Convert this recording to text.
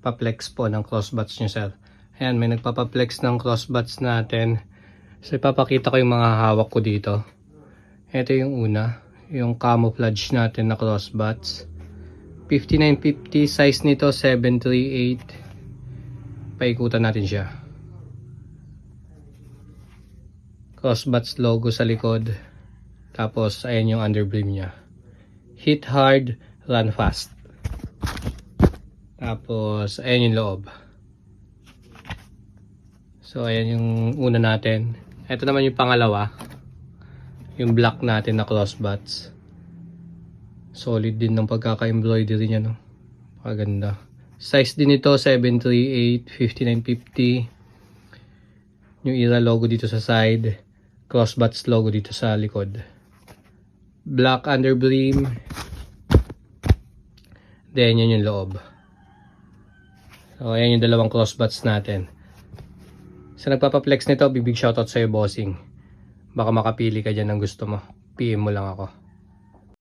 pa-flex po ng crossbuds nyo, sir. Ayan, may nagpapa-flex ng crossbuds natin. So ipapakita ko yung mga hawak ko dito. Ito yung una, yung camouflage natin na crossbuds. 5950, size nito 738. Paikutan natin siya. Crossbuds logo sa likod. Tapos ayan yung underbrim niya. Hit hard, run fast. Tapos ayan yung loob. So ayan yung una natin. Ito naman yung pangalawa. Yung black natin na crossbuds. Solid din ng pagkaka-embroidery niya, no? Paganda. Size din ito 738, 5950. Yung IRA logo dito sa side. Crossbuds logo dito sa likod. Black underbrim. Then yan yung loob. So ayan yung dalawang crossbuds natin. Sa nagpapaplex nito, big shoutout sa'yo, bossing. Baka makapili ka dyan ng gusto mo. PM mo lang ako.